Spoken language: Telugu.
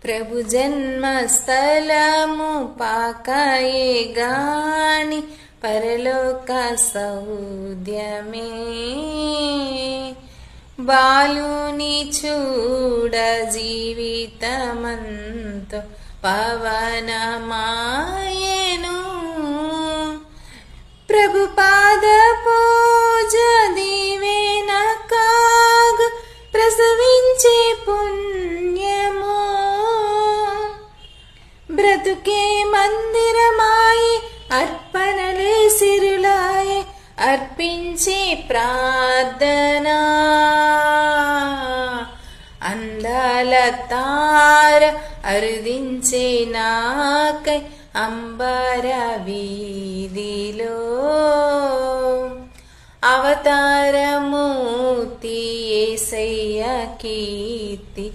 ప్రభు జన్మస్థలము పాకాయే గాని పరలోక సౌద్యమే. బాలుని చూడ జీవితమంతో పవనమాయెను. ప్రభు పాద పూజ దీవెన కాగ ప్రసవించే పుణ్యము. బ్రతుకే మందిరమాయే అర్పణలే సిరులాయే అర్పించే ప్రార్థన. అందాల తార అరుదించే నాకై అంబర వీధిలో. అవతారమూర్తి యేసయ్య కీర్తి